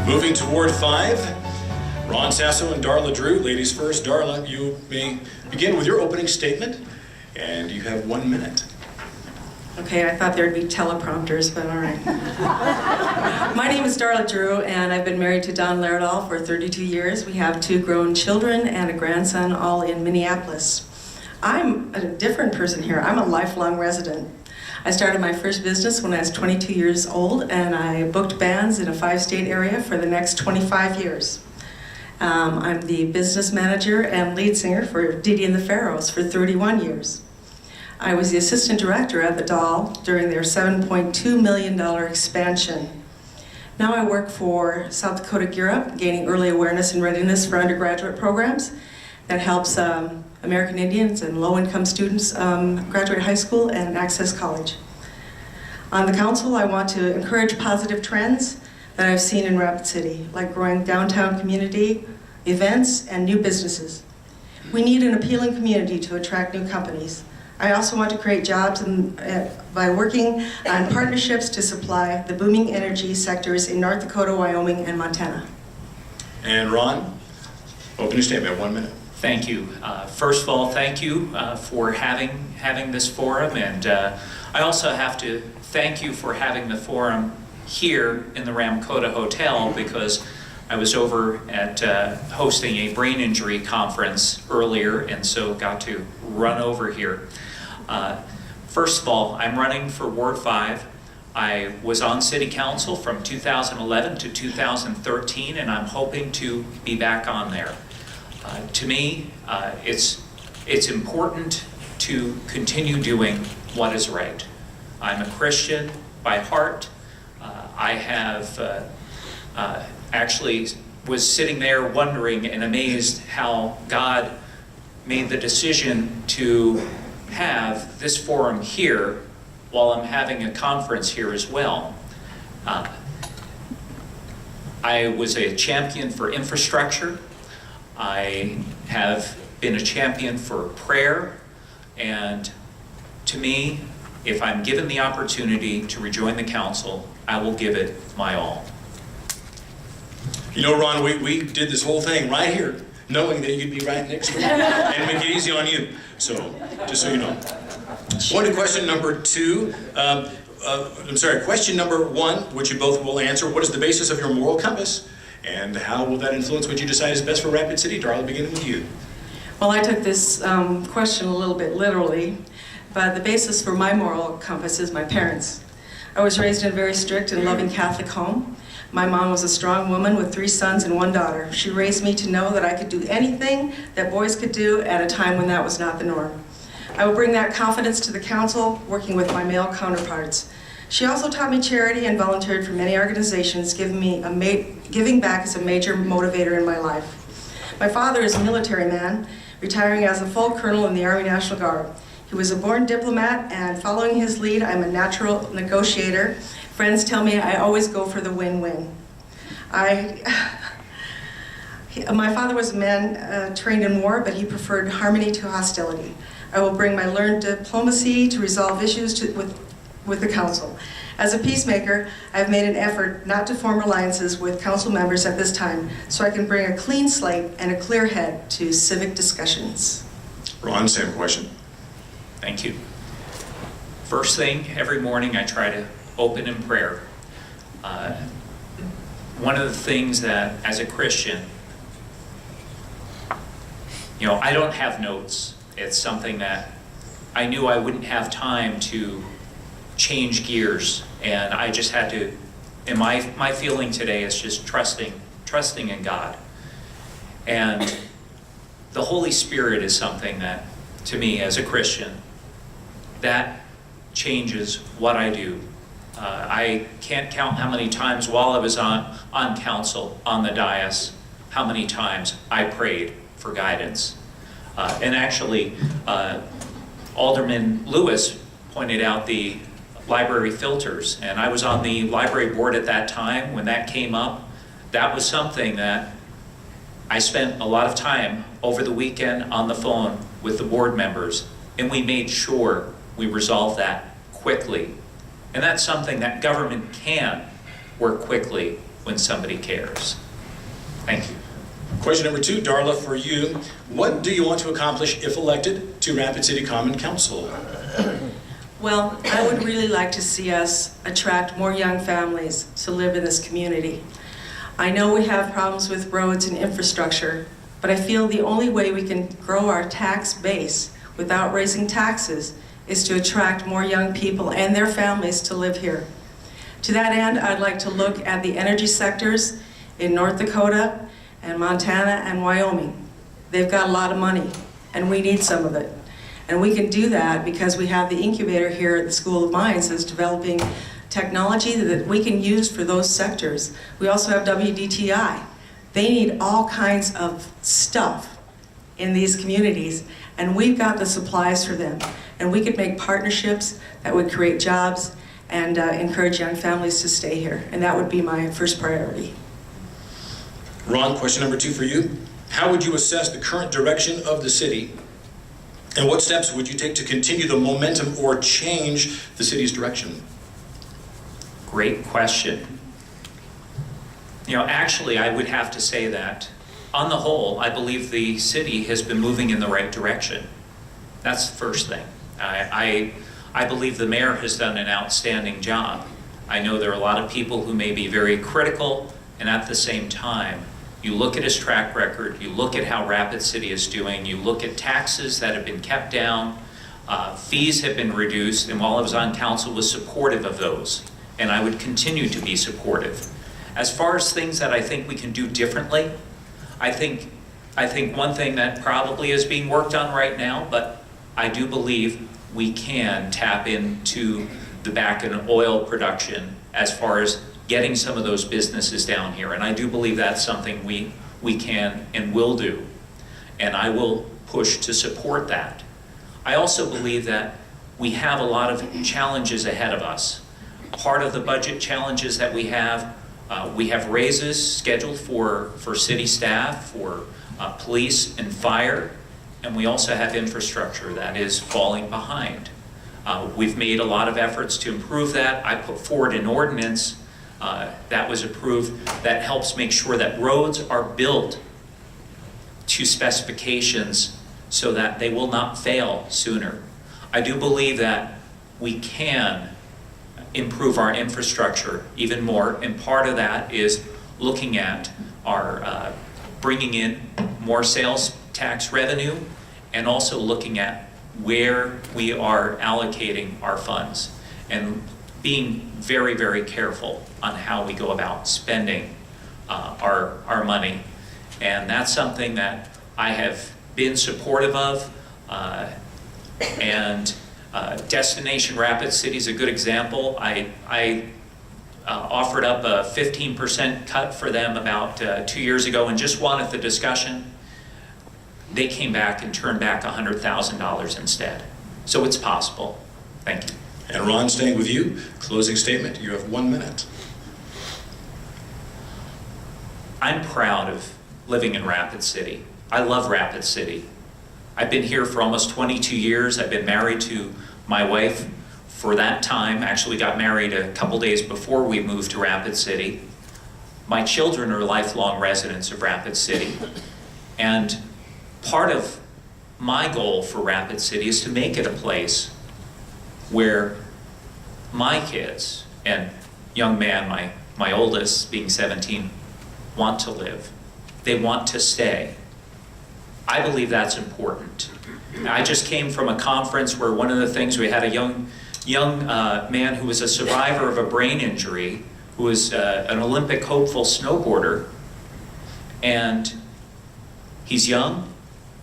Moving to Ward 5, Ron Sasso and Darla Drew. Ladies first. Darla, you may begin with your opening statement, and you have 1 minute. Okay, I thought there'd be teleprompters, but all right. My name is Darla Drew, and I've been married to Don Laerdal for 32 years. We have 2 grown children and a grandson, all in Minneapolis. I'm a different person here. I'm a lifelong resident. I started my first business when I was 22 years old, and I booked bands in a 5-state area for the next 25 years. I'm the business manager and lead singer for Didi and the Pharaohs for 31 years. I was the assistant director at the Doll during their $7.2 million expansion. Now I work for South Dakota Gear Up, gaining early awareness and readiness for undergraduate programs that helps American Indians and low-income students graduate high school and access college. On the council, I want to encourage positive trends that I've seen in Rapid City, like growing downtown community, events, and new businesses. We need an appealing community to attract new companies. I also want to create jobs by working on partnerships to supply the booming energy sectors in North Dakota, Wyoming, and Montana. And Ron, opening statement, 1 minute. Thank you. First of all, thank you for having this forum, and I also have to thank you for having the forum here in the Ramkota Hotel, because I was over at hosting a brain injury conference earlier, and so got to run over here. First of all, I'm running for Ward 5. I was on City Council from 2011 to 2013, and I'm hoping to be back on there. To me, it's important to continue doing what is right. I'm a Christian by heart. I have actually was sitting there wondering and amazed how God made the decision to have this forum here while I'm having a conference here as well. I was a champion for infrastructure. I have been a champion for prayer, and to me, if I'm given the opportunity to rejoin the council, I will give it my all. You know, Ron, we did this whole thing right here, knowing that you'd be right next to me, and make it easy on you. So, just so you know. Question number 2. Question number 1, which you both will answer. What is the basis of your moral compass? And how will that influence what you decide is best for Rapid City? Darla, beginning with you. Well, I took this question a little bit literally, but the basis for my moral compass is my parents. I was raised in a very strict and loving Catholic home. My mom was a strong woman with 3 sons and 1 daughter. She raised me to know that I could do anything that boys could do at a time when that was not the norm. I will bring that confidence to the council, working with my male counterparts. She also taught me charity and volunteered for many organizations, giving back is a major motivator in my life. My father is a military man, retiring as a full colonel in the Army National Guard. He was a born diplomat, and following his lead, I'm a natural negotiator. Friends tell me I always go for the win-win. My father was a man trained in war, but he preferred harmony to hostility. I will bring my learned diplomacy to resolve issues with the council. As a peacemaker, I've made an effort not to form alliances with council members at this time, so I can bring a clean slate and a clear head to civic discussions. Ron, same question. Thank you. First thing, every morning I try to open in prayer. One of the things that, as a Christian, I don't have notes. It's something that I knew I wouldn't have time to change gears, and I just had to, and my feeling today is just trusting in God. And the Holy Spirit is something that, to me as a Christian, that changes what I do. I can't count how many times while I was on council, on the dais, how many times I prayed for guidance. And actually, Alderman Lewis pointed out the library filters, and I was on the library board at that time when that came up. That was something that I spent a lot of time over the weekend on the phone with the board members, and we made sure we resolved that quickly. And that's something that government can work quickly when somebody cares. Thank you. Question number 2, Darla, for you. What do you want to accomplish if elected to Rapid City Common Council? Well, I would really like to see us attract more young families to live in this community. I know we have problems with roads and infrastructure, but I feel the only way we can grow our tax base without raising taxes is to attract more young people and their families to live here. To that end, I'd like to look at the energy sectors in North Dakota and Montana and Wyoming. They've got a lot of money, and we need some of it. And we can do that because we have the incubator here at the School of Mines that's developing technology that we can use for those sectors. We also have WDTI. They need all kinds of stuff in these communities, and we've got the supplies for them. And we could make partnerships that would create jobs and encourage young families to stay here. And that would be my first priority. Ron, question number 2 for you. How would you assess the current direction of the city, and what steps would you take to continue the momentum or change the city's direction? Great question. Actually, I would have to say that, on the whole, I believe the city has been moving in the right direction. That's the first thing. I believe the mayor has done an outstanding job. I know there are a lot of people who may be very critical, and at the same time, you look at his track record, you look at how Rapid City is doing, you look at taxes that have been kept down, fees have been reduced, and while I was on council, was supportive of those. And I would continue to be supportive. As far as things that I think we can do differently, I think one thing that probably is being worked on right now, but I do believe we can tap into the back end oil production as far as getting some of those businesses down here. And I do believe that's something we can and will do. And I will push to support that. I also believe that we have a lot of challenges ahead of us. Part of the budget challenges that we have raises scheduled for city staff, for police and fire, and we also have infrastructure that is falling behind. We've made a lot of efforts to improve that. I put forward an ordinance that was approved that helps make sure that roads are built to specifications so that they will not fail sooner. I do believe that we can improve our infrastructure even more, and part of that is looking at our bringing in more sales tax revenue and also looking at where we are allocating our funds and being very, very careful on how we go about spending our money. And that's something that I have been supportive of, and Destination Rapid City is a good example. I offered up a 15% cut for them about 2 years ago and just wanted the discussion. They came back and turned back $100,000 instead. So it's possible. Thank you. And Ron, staying with you, closing statement. You have 1 minute. I'm proud of living in Rapid City. I love Rapid City. I've been here for almost 22 years. I've been married to my wife for that time. Actually got married a couple days before we moved to Rapid City. My children are lifelong residents of Rapid City. And part of my goal for Rapid City is to make it a place where my kids and young man, my oldest being 17, want to live. They want to stay. I believe that's important. I just came from a conference where one of the things, we had a young man who was a survivor of a brain injury, who was an Olympic hopeful snowboarder, and he's young,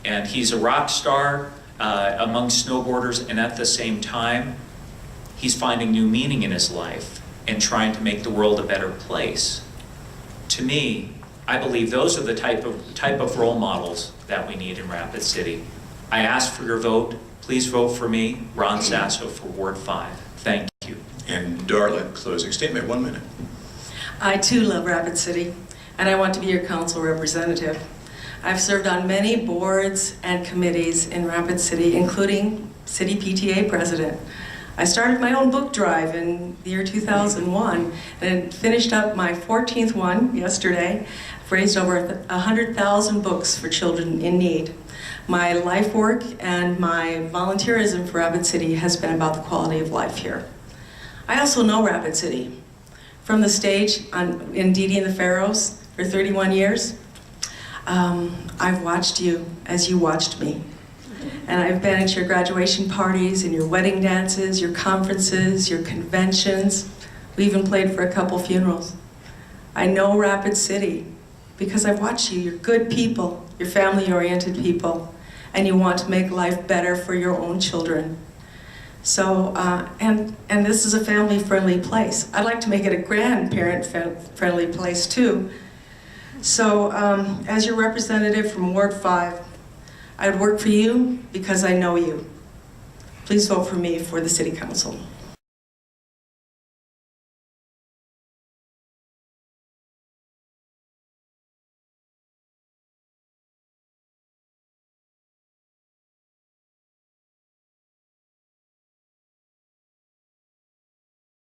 and he's a rock star among snowboarders, and at the same time, he's finding new meaning in his life and trying to make the world a better place. To me, I believe those are the type of role models that we need in Rapid City. I ask for your vote. Please vote for me, Ron Sasso, for Ward 5. Thank you. And Darla, closing statement, 1 minute. I too love Rapid City, and I want to be your council representative. I've served on many boards and committees in Rapid City, including City PTA President. I started my own book drive in the year 2001 and finished up my 14th one yesterday. I've raised over 100,000 books for children in need. My life work and my volunteerism for Rapid City has been about the quality of life here. I also know Rapid City. From the stage in Dee Dee and the Pharaohs for 31 years, I've watched you as you watched me. And I've been at your graduation parties and your wedding dances, your conferences, your conventions. We even played for a couple funerals. I know Rapid City because I've watched you. You're good people, you're family-oriented people, and you want to make life better for your own children. So, and this is a family-friendly place. I'd like to make it a grandparent-friendly place too. So, as your representative from Ward 5, I would work for you because I know you. Please vote for me for the City Council.